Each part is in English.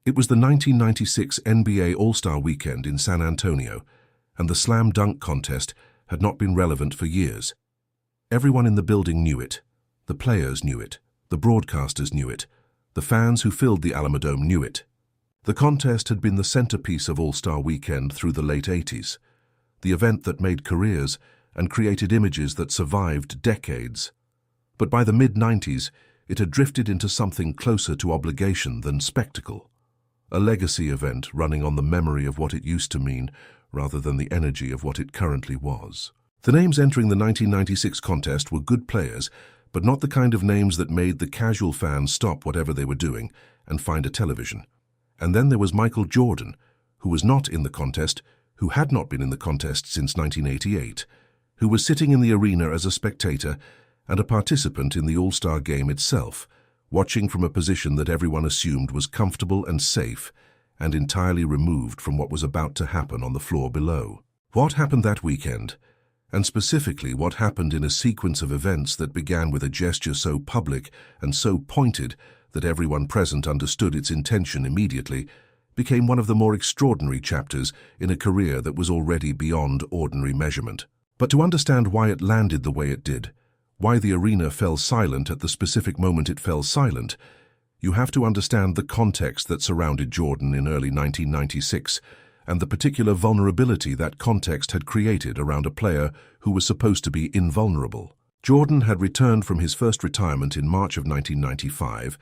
It was the 1996 NBA All-Star Weekend in San Antonio, and the slam dunk contest had not been relevant for years. Everyone in the building knew it. The players knew it. The broadcasters knew it. The fans who filled the Alamodome knew it. The contest had been the centerpiece of All-Star Weekend through the late 80s, the event that made careers and created images that survived decades. But by the mid-90s, it had drifted into something closer to obligation than spectacle. A legacy event running on the memory of what it used to mean rather than the energy of what it currently was. The names entering the 1996 contest were good players, but not the kind of names that made the casual fan stop whatever they were doing and find a television. And then there was Michael Jordan, who was not in the contest, who had not been in the contest since 1988, who was sitting in the arena as a spectator and a participant in the All-Star game itself, watching from a position that everyone assumed was comfortable and safe and entirely removed from what was about to happen on the floor below. What happened that weekend, and specifically what happened in a sequence of events that began with a gesture so public and so pointed that everyone present understood its intention immediately, became one of the more extraordinary chapters in a career that was already beyond ordinary measurement. But to understand why it landed the way it did, why the arena fell silent at the specific moment it fell silent, you have to understand the context that surrounded Jordan in early 1996 and the particular vulnerability that context had created around a player who was supposed to be invulnerable. Jordan had returned from his first retirement in March of 1995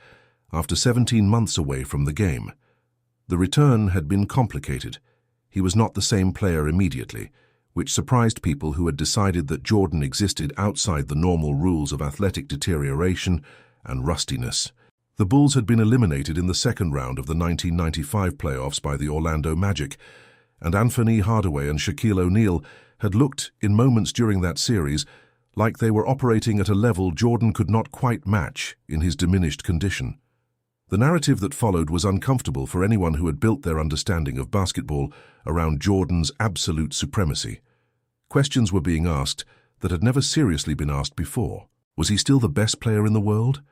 after 17 months away from the game. The return had been complicated. He was not the same player immediately, which surprised people who had decided that Jordan existed outside the normal rules of athletic deterioration and rustiness. The Bulls had been eliminated in the second round of the 1995 playoffs by the Orlando Magic, and Anthony Hardaway and Shaquille O'Neal had looked, in moments during that series, like they were operating at a level Jordan could not quite match in his diminished condition. The narrative that followed was uncomfortable for anyone who had built their understanding of basketball around Jordan's absolute supremacy. Questions were being asked that had never seriously been asked before. Was he still the best player in the world?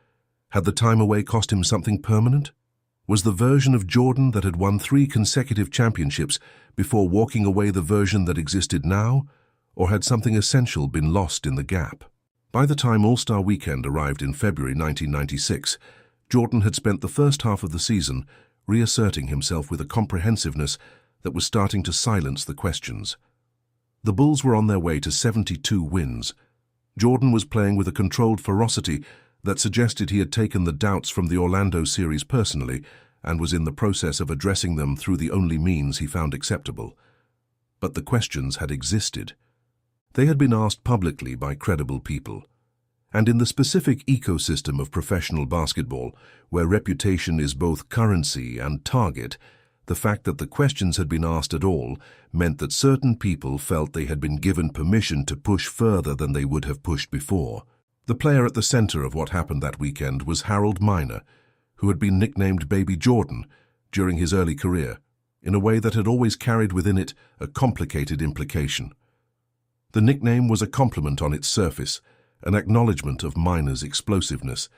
Had the time away cost him something permanent? Was the version of Jordan that had won 3 consecutive championships before walking away the version that existed now? Or had something essential been lost in the gap? By the time All-Star Weekend arrived in February 1996, Jordan had spent the first half of the season reasserting himself with a comprehensiveness that was starting to silence the questions. The Bulls were on their way to 72 wins. Jordan was playing with a controlled ferocity that suggested he had taken the doubts from the Orlando series personally and was in the process of addressing them through the only means he found acceptable. But the questions had existed. They had been asked publicly by credible people. And in the specific ecosystem of professional basketball, where reputation is both currency and target, the fact that the questions had been asked at all meant that certain people felt they had been given permission to push further than they would have pushed before. The player at the center of what happened that weekend was Harold Miner, who had been nicknamed Baby Jordan during his early career, in a way that had always carried within it a complicated implication. The nickname was a compliment on its surface, an acknowledgement of Miner's explosiveness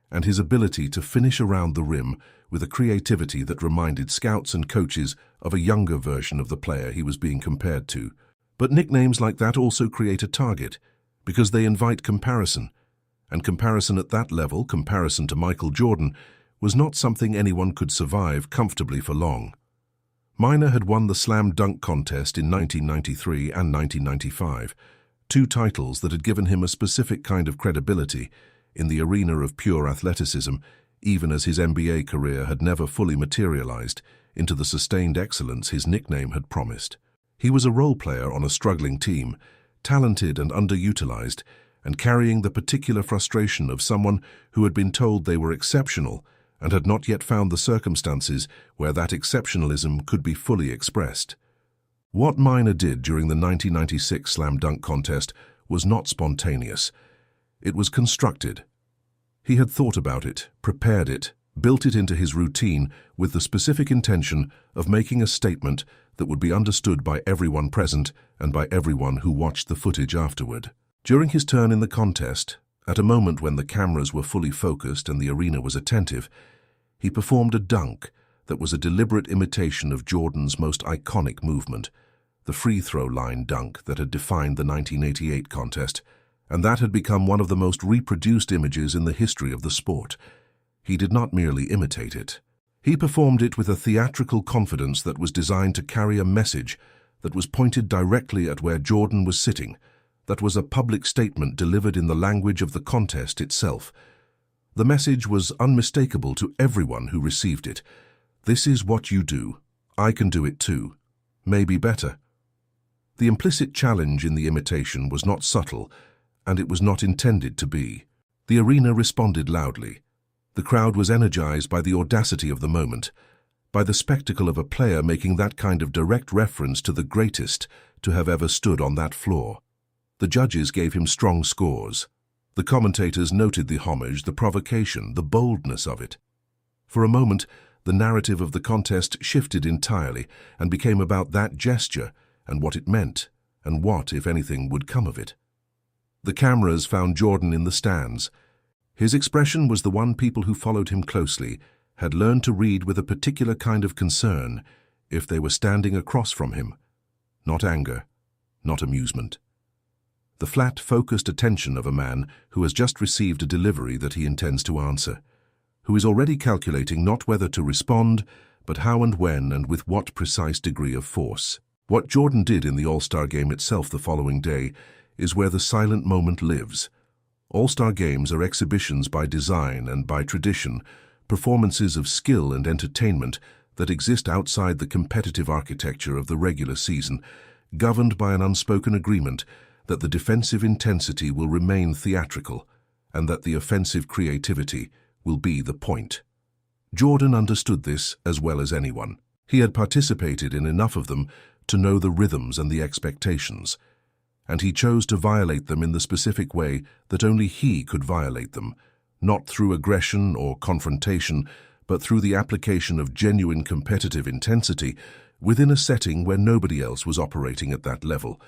and his ability to finish around the rim with a creativity that reminded scouts and coaches of a younger version of the player he was being compared to. But nicknames like that also create a target, because they invite comparison, and comparison at that level, comparison to Michael Jordan, was not something anyone could survive comfortably for long. Miner had won the slam dunk contest in 1993 and 1995, 2 titles that had given him a specific kind of credibility in the arena of pure athleticism, even as his NBA career had never fully materialized into the sustained excellence his nickname had promised. He was a role player on a struggling team, talented and underutilized, and carrying the particular frustration of someone who had been told they were exceptional and had not yet found the circumstances where that exceptionalism could be fully expressed. What Miner did during the 1996 slam dunk contest was not spontaneous. It was constructed. He had thought about it, prepared it, built it into his routine with the specific intention of making a statement that would be understood by everyone present and by everyone who watched the footage afterward. During his turn in the contest, at a moment when the cameras were fully focused and the arena was attentive, he performed a dunk that was a deliberate imitation of Jordan's most iconic movement, the free throw line dunk that had defined the 1988 contest, and that had become one of the most reproduced images in the history of the sport. He did not merely imitate it. He performed it with a theatrical confidence that was designed to carry a message that was pointed directly at where Jordan was sitting, that was a public statement delivered in the language of the contest itself. The message was unmistakable to everyone who received it. This is what you do. I can do it too. Maybe better. The implicit challenge in the imitation was not subtle, and it was not intended to be. The arena responded loudly. The crowd was energized by the audacity of the moment, by the spectacle of a player making that kind of direct reference to the greatest to have ever stood on that floor. The judges gave him strong scores. The commentators noted the homage, the provocation, the boldness of it. For a moment, the narrative of the contest shifted entirely and became about that gesture and what it meant, and what, if anything, would come of it. The cameras found Jordan in the stands. His expression was the one people who followed him closely had learned to read with a particular kind of concern if they were standing across from him. Not anger, not amusement. The flat, focused attention of a man who has just received a delivery that he intends to answer, who is already calculating not whether to respond, but how and when and with what precise degree of force. What Jordan did in the All-Star Game itself the following day is where the silent moment lives. All-Star Games are exhibitions by design and by tradition, performances of skill and entertainment that exist outside the competitive architecture of the regular season, governed by an unspoken agreement that the defensive intensity will remain theatrical and that the offensive creativity will be the point. Jordan understood this as well as anyone. He had participated in enough of them to know the rhythms and the expectations, and he chose to violate them in the specific way that only he could violate them, not through aggression or confrontation, but through the application of genuine competitive intensity within a setting where nobody else was operating at that level,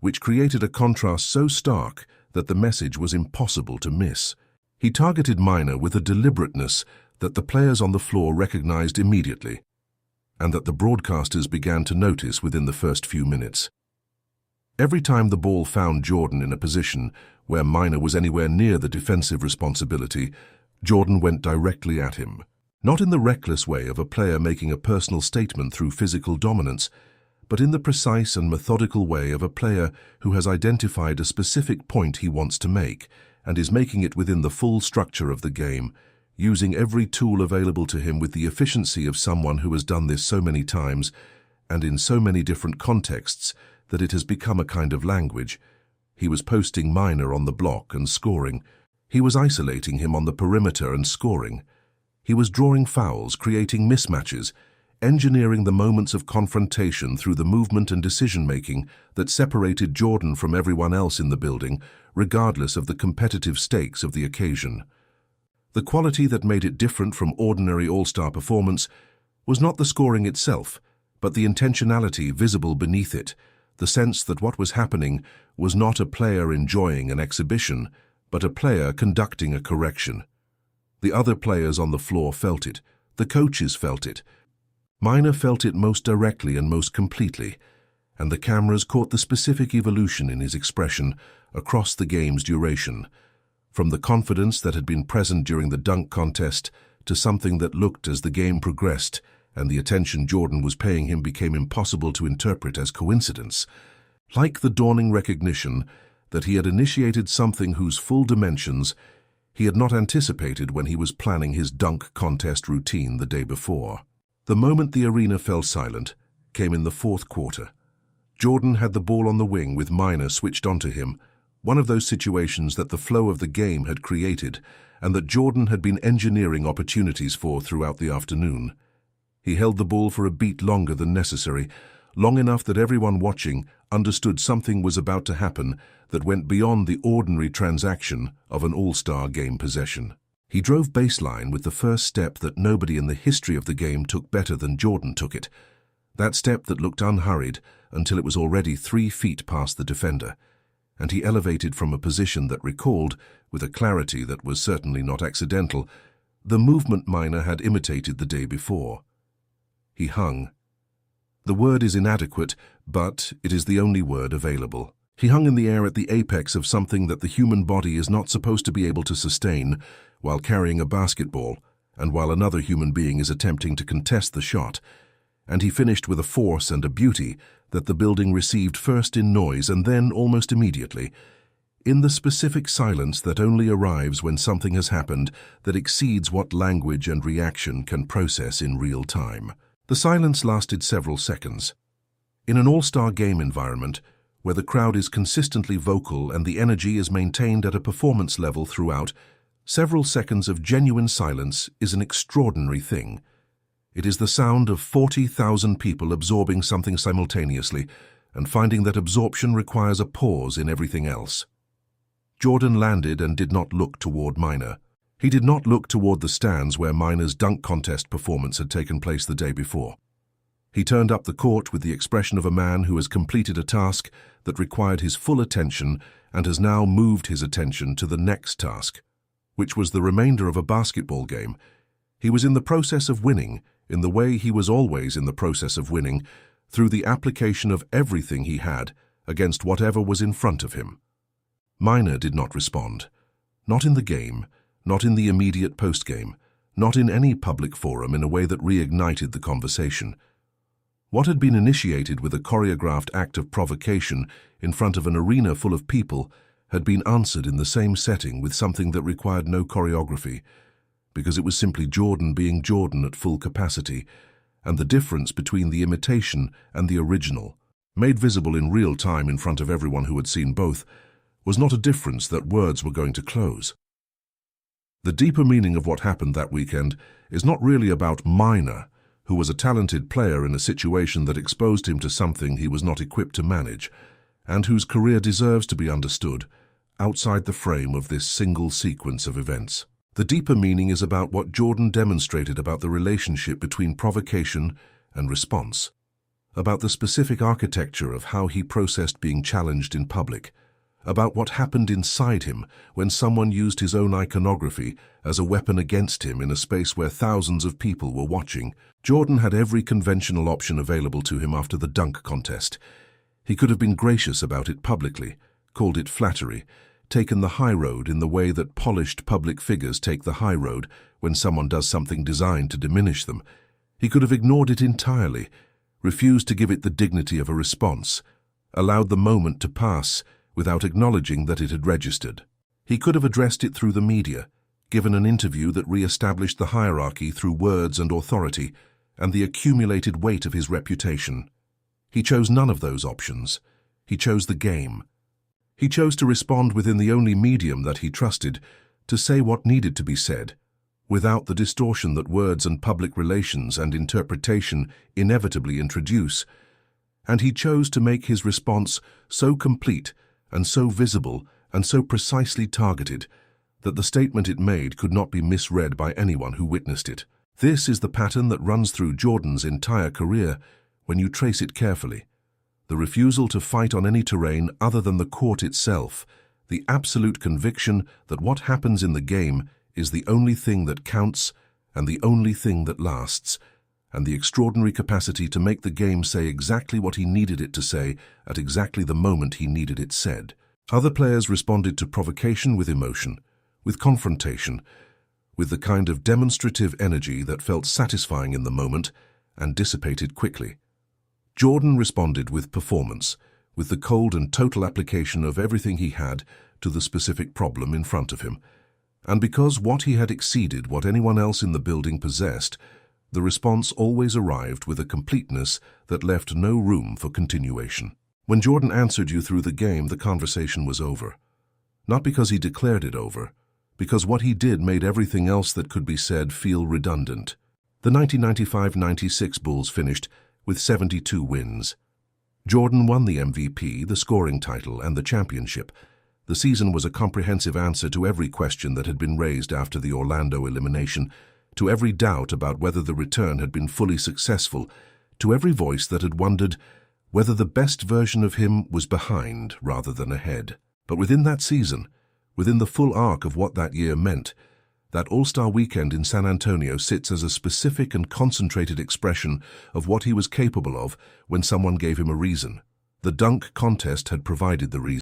which created a contrast so stark that the message was impossible to miss. He targeted Minor with a deliberateness that the players on the floor recognized immediately, and that the broadcasters began to notice within the first few minutes. Every time the ball found Jordan in a position where Minor was anywhere near the defensive responsibility, Jordan went directly at him. Not in the reckless way of a player making a personal statement through physical dominance, but in the precise and methodical way of a player who has identified a specific point he wants to make and is making it within the full structure of the game, using every tool available to him with the efficiency of someone who has done this so many times and in so many different contexts that it has become a kind of language. He was posting Minor on the block and scoring. He was isolating him on the perimeter and scoring. He was drawing fouls, creating mismatches, engineering the moments of confrontation through the movement and decision-making that separated Jordan from everyone else in the building, regardless of the competitive stakes of the occasion. The quality that made it different from ordinary all-star performance was not the scoring itself, but the intentionality visible beneath it, the sense that what was happening was not a player enjoying an exhibition, but a player conducting a correction. The other players on the floor felt it. The coaches felt it. Minor felt it most directly and most completely, and the cameras caught the specific evolution in his expression across the game's duration, from the confidence that had been present during the dunk contest to something that looked as the game progressed and the attention Jordan was paying him became impossible to interpret as coincidence, like the dawning recognition that he had initiated something whose full dimensions he had not anticipated when he was planning his dunk contest routine the day before. The moment the arena fell silent came in the fourth quarter. Jordan had the ball on the wing with Minor switched onto him, one of those situations that the flow of the game had created and that Jordan had been engineering opportunities for throughout the afternoon. He held the ball for a beat longer than necessary, long enough that everyone watching understood something was about to happen that went beyond the ordinary transaction of an all-star game possession. He drove baseline with the first step that nobody in the history of the game took better than Jordan took it, that step that looked unhurried until it was already 3 feet past the defender, and he elevated from a position that recalled, with a clarity that was certainly not accidental, the movement Minor had imitated the day before. He hung. The word is inadequate, but it is the only word available. He hung in the air at the apex of something that the human body is not supposed to be able to sustain while carrying a basketball and while another human being is attempting to contest the shot. And he finished with a force and a beauty that the building received first in noise and then almost immediately, in the specific silence that only arrives when something has happened that exceeds what language and reaction can process in real time. The silence lasted several seconds. In an all-star game environment, where the crowd is consistently vocal and the energy is maintained at a performance level throughout, several seconds of genuine silence is an extraordinary thing. It is the sound of 40,000 people absorbing something simultaneously and finding that absorption requires a pause in everything else. Jordan landed and did not look toward Minor. He did not look toward the stands where Minor's dunk contest performance had taken place the day before. He turned up the court with the expression of a man who has completed a task that required his full attention and has now moved his attention to the next task, which was the remainder of a basketball game. He was in the process of winning, in the way he was always in the process of winning, through the application of everything he had against whatever was in front of him. Minor did not respond. Not in the game, not in the immediate post-game, not in any public forum in a way that reignited the conversation. What had been initiated with a choreographed act of provocation in front of an arena full of people had been answered in the same setting with something that required no choreography, because it was simply Jordan being Jordan at full capacity, and the difference between the imitation and the original, made visible in real time in front of everyone who had seen both, was not a difference that words were going to close. The deeper meaning of what happened that weekend is not really about Minor, who was a talented player in a situation that exposed him to something he was not equipped to manage, and whose career deserves to be understood outside the frame of this single sequence of events. The deeper meaning is about what Jordan demonstrated about the relationship between provocation and response, about the specific architecture of how he processed being challenged in public, about what happened inside him when someone used his own iconography as a weapon against him in a space where thousands of people were watching. Jordan had every conventional option available to him after the dunk contest. He could have been gracious about it publicly, called it flattery, taken the high road in the way that polished public figures take the high road when someone does something designed to diminish them. He could have ignored it entirely, refused to give it the dignity of a response, allowed the moment to pass without acknowledging that it had registered. He could have addressed it through the media, given an interview that re-established the hierarchy through words and authority and the accumulated weight of his reputation. He chose none of those options. He chose the game. He chose to respond within the only medium that he trusted, to say what needed to be said, without the distortion that words and public relations and interpretation inevitably introduce. And he chose to make his response so complete and so visible and so precisely targeted that the statement it made could not be misread by anyone who witnessed it. This is the pattern that runs through Jordan's entire career when you trace it carefully. The refusal to fight on any terrain other than the court itself, the absolute conviction that what happens in the game is the only thing that counts and the only thing that lasts, and the extraordinary capacity to make the game say exactly what he needed it to say at exactly the moment he needed it said. Other players responded to provocation with emotion, with confrontation, with the kind of demonstrative energy that felt satisfying in the moment and dissipated quickly. Jordan responded with performance, with the cold and total application of everything he had to the specific problem in front of him. And because what he had exceeded what anyone else in the building possessed, the response always arrived with a completeness that left no room for continuation. When Jordan answered you through the game, the conversation was over. Not because he declared it over, because what he did made everything else that could be said feel redundant. The 1995-96 Bulls finished with 72 wins. Jordan won the MVP, the scoring title, and the championship. The season was a comprehensive answer to every question that had been raised after the Orlando elimination, to every doubt about whether the return had been fully successful, to every voice that had wondered whether the best version of him was behind rather than ahead. But within that season, within the full arc of what that year meant, That All-Star Weekend in San Antonio sits as a specific and concentrated expression of what he was capable of when someone gave him a reason. The dunk contest had provided the reason.